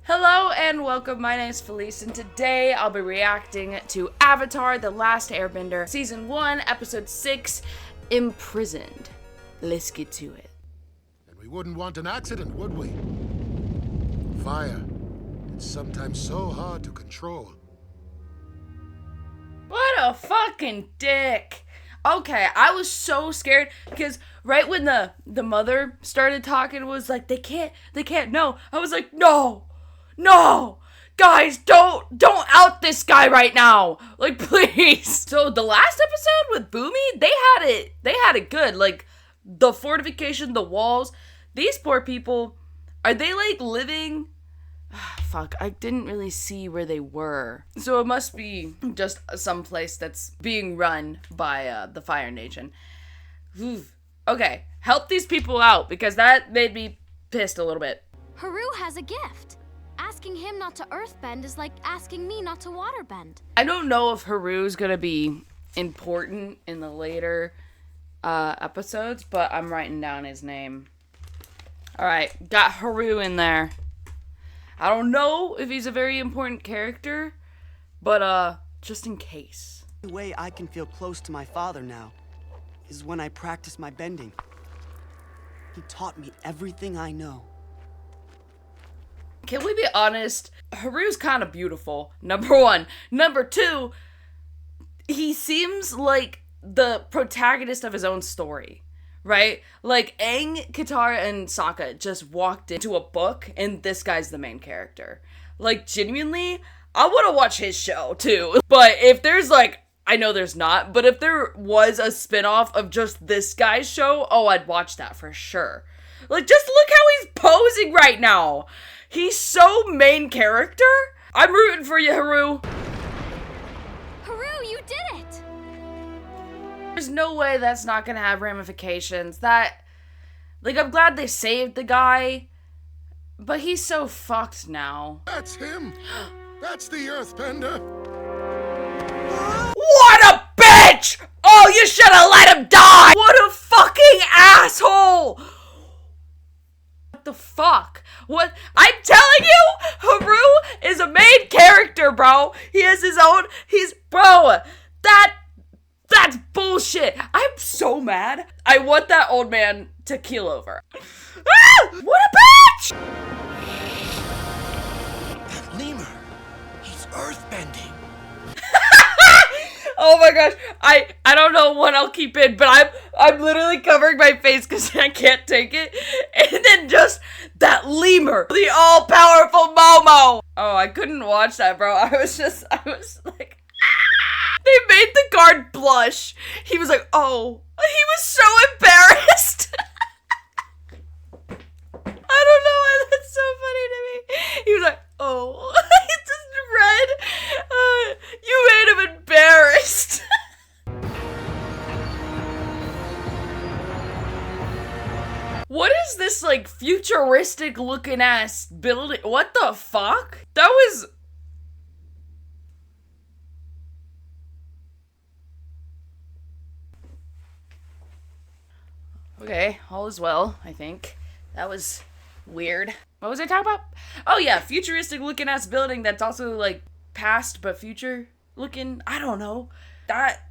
Hello and welcome, my name is Felice, and today I'll be reacting to Avatar: The Last Airbender, Season 1, Episode 6, Imprisoned. Let's get to it. And we wouldn't want an accident, would we? Fire. It's sometimes so hard to control. What a fucking dick! Okay, I was so scared because right when the mother started talking, was like, they can't, no. I was like, no, guys, don't out this guy right now. Like, please. So the last episode with Boomy, they had it good. Like, the fortification, the walls, these poor people, are they like living? Fuck, I didn't really see where they were. So it must be just some place that's being run by the Fire Nation. Okay, help these people out, because that made me pissed a little bit. Haru has a gift. Asking him not to earthbend is like asking me not to waterbend. I don't know if Haru's gonna be important in the later episodes, but I'm writing down his name. Alright, got Haru in there. I don't know if he's a very important character, but just in case. The way I can feel close to my father now is when I practice my bending. He taught me everything I know. Can we be honest? Haru's kind of beautiful, number one. Number two, he seems like the protagonist of his own story. Right? Like, Aang, Katara, and Sokka just walked into a book, and this guy's the main character. Like, genuinely, I want to watch his show, too. But if there's, like, I know there's not, but if there was a spinoff of just this guy's show, oh, I'd watch that for sure. Like, just look how he's posing right now. He's so main character. I'm rooting for you, Haru. Haru, you did it! There's no way that's not gonna have ramifications. Like, I'm glad they saved the guy, but he's so fucked now. That's him. That's the Earthbender. What a bitch! Oh, you should have let him die! What a fucking asshole! What the fuck? What? I'm telling you, Haru is a main character, bro. He has his own, bro, that's bullshit. I'm so mad. I want that old man to keel over. Ah! What a bitch! That lemur, he's earthbending. Oh my gosh, I don't know what I'll keep in, but I'm literally covering my face because I can't take it. And then just that lemur, the all-powerful Momo. Oh, I couldn't watch that, bro. I was like, they made the guard blush. He was like, oh, he was so embarrassed. I don't know why that's so funny to me. He was like, oh, it's just red. You made him embarrassed. What is this, like, futuristic looking ass building? What the fuck? That was... Okay, all is well, I think. That was weird. What was I talking about? Oh yeah, futuristic looking ass building that's also like past but future looking. I don't know. That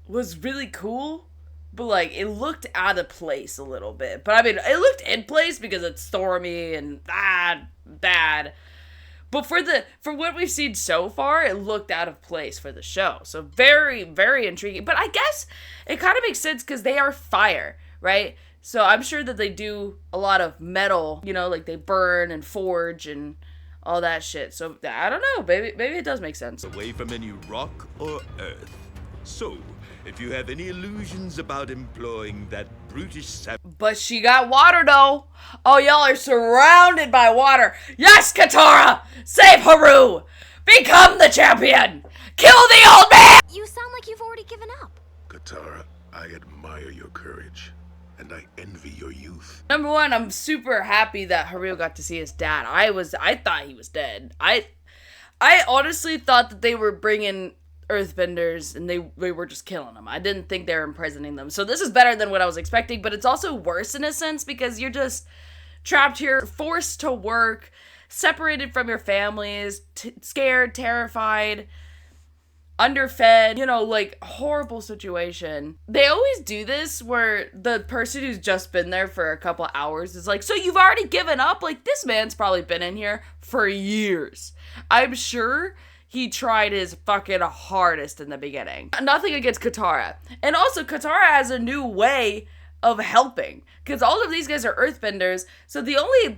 was really cool, but like it looked out of place a little bit. But I mean, it looked in place because it's stormy and bad. But for what we've seen so far, it looked out of place for the show. So very, very intriguing. But I guess it kind of makes sense because they are fire. Right? So I'm sure that they do a lot of metal, you know, like they burn and forge and all that shit. So I don't know, maybe it does make sense. Away from any rock or earth. So, if you have any illusions about employing that brutish But she got water though. Oh, y'all are surrounded by water. Yes, Katara! Save Haru! Become the champion! Kill the old man! You sound like you've already given up. Katara, I admire your courage. And I envy your youth. Number one, I'm super happy that Haru got to see his dad. I thought he was dead. I honestly thought that they were bringing earthbenders and they were just killing them. I didn't think they were imprisoning them. So this is better than what I was expecting, but it's also worse in a sense because you're just trapped here, forced to work, separated from your families, scared, terrified, underfed, you know, like, horrible situation. They always do this where the person who's just been there for a couple hours is like, so you've already given up? Like, this man's probably been in here for years. I'm sure he tried his fucking hardest in the beginning. Nothing against Katara. And also, Katara has a new way of helping. Because all of these guys are earthbenders, so the only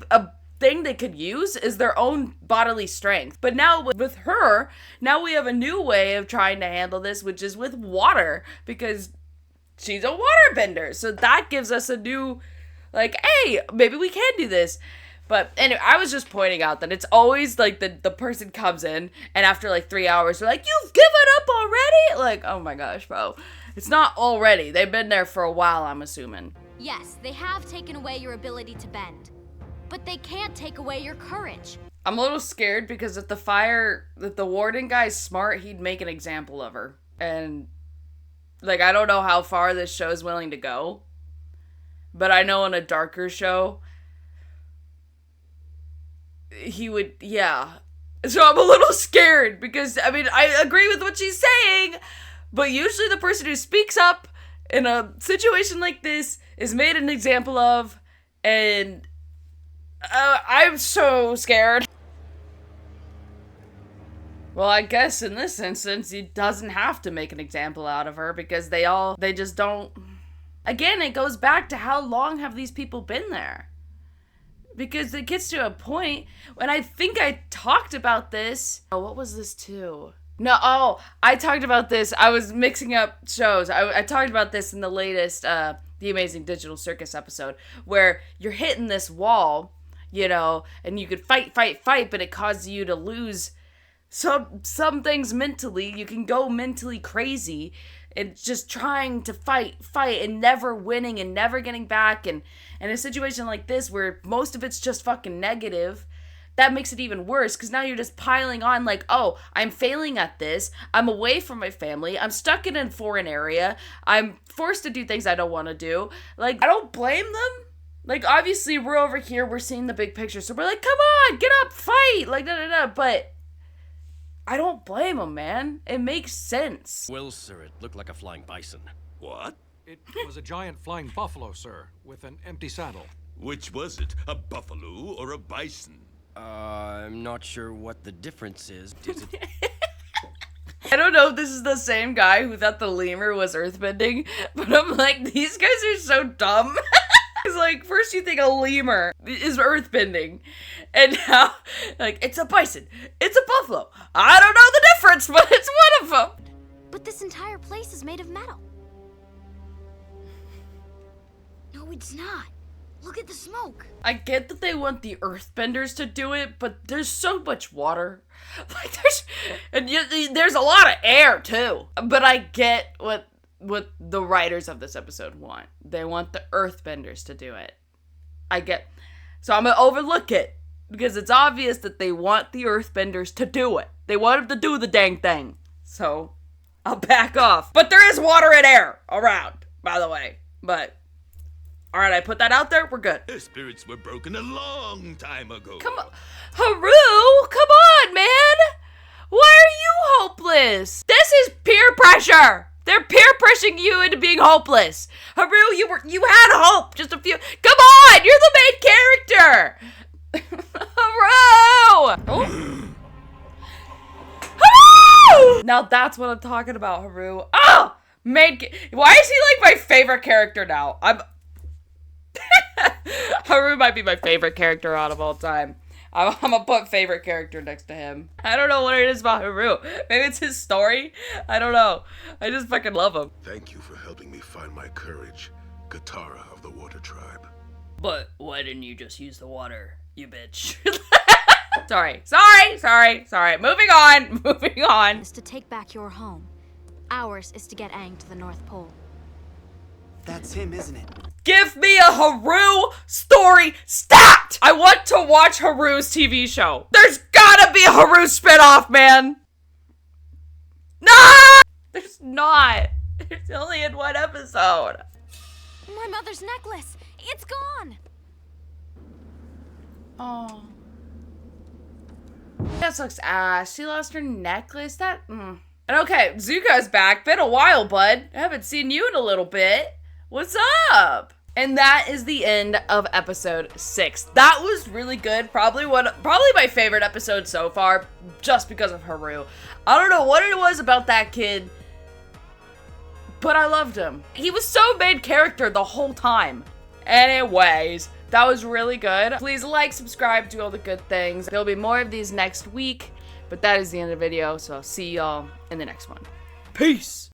thing they could use is their own bodily strength. But now with her, now we have a new way of trying to handle this, which is with water. Because she's a waterbender. So that gives us a new, like, hey, maybe we can do this. But anyway, I was just pointing out that it's always like the person comes in and after like 3 hours they're like, you've given up already? Like, oh my gosh, bro. It's not already. They've been there for a while, I'm assuming. Yes, they have taken away your ability to bend. But they can't take away your courage. I'm a little scared because if the warden guy's smart, he'd make an example of her. And, like, I don't know how far this show's willing to go. But I know in a darker show, he would, yeah. So I'm a little scared because, I mean, I agree with what she's saying, but usually the person who speaks up in a situation like this is made an example of, and I'm so scared. Well, I guess in this instance, he doesn't have to make an example out of her because they just don't. Again, it goes back to how long have these people been there? Because it gets to a point, and I think I talked about this. Oh, what was this too? No, I talked about this. I was mixing up shows. I talked about this in the latest The Amazing Digital Circus episode, where you're hitting this wall, you know, and you could fight, but it causes you to lose some things mentally. You can go mentally crazy. It's just trying to fight, and never winning and never getting back. And in a situation like this where most of it's just fucking negative, that makes it even worse because now you're just piling on like, oh, I'm failing at this. I'm away from my family. I'm stuck in a foreign area. I'm forced to do things I don't want to do. Like, I don't blame them. Like, obviously, we're over here. We're seeing the big picture. So we're like, come on, get up, fight. Like, da-da-da. But I don't blame him, man. It makes sense. Well, sir, it looked like a flying bison. What? It was a giant flying buffalo, sir, with an empty saddle. Which was it? A buffalo or a bison? I'm not sure what the difference is. Is it? I don't know if this is the same guy who thought the lemur was earthbending, but I'm like, these guys are so dumb. It's like, first you think a lemur is earthbending, and now, like, it's a bison, it's a buffalo. I don't know the difference, but it's one of them. But this entire place is made of metal. No, it's not. Look at the smoke. I get that they want the earthbenders to do it, but there's so much water. Like, there's a lot of air, too. But I get what the writers of this episode want. They want the earthbenders to do it. So I'm gonna overlook it because it's obvious that they want the earthbenders to do it. They want them to do the dang thing. So I'll back off. But there is water and air around, by the way. But all right, I put that out there. We're good. Their spirits were broken a long time ago. Come on, Haru, come on, man. Why are you hopeless? This is peer pressure. They're peer pressuring you into being hopeless. Haru, you had hope. Just a few. Come on, you're the main character. Haru. Oh. Haru. Now that's what I'm talking about, Haru. Oh, why is he like my favorite character now? Haru might be my favorite character out of all time. I'm gonna put favorite character next to him. I don't know what it is about Haru. Maybe it's his story. I don't know. I just fucking love him. Thank you for helping me find my courage, Katara of the Water Tribe. But why didn't you just use the water, you bitch? Sorry. Moving on. Is to take back your home. Ours is to get Aang to the North Pole. That's him, isn't it? Give me a Haru story stat! I want to watch Haru's TV show. There's gotta be a Haru spinoff, man! No! There's not. It's only in one episode. My mother's necklace. It's gone. Oh. That sucks ass. She lost her necklace. And okay, Zuko's back. Been a while, bud. I haven't seen you in a little bit. What's up? And that is the end of episode 6. That was really good. Probably my favorite episode so far, just because of Haru. I don't know what it was about that kid, but I loved him. He was so main character the whole time. Anyways, that was really good. Please like, subscribe, do all the good things. There'll be more of these next week, but that is the end of the video, so I'll see y'all in the next one. Peace!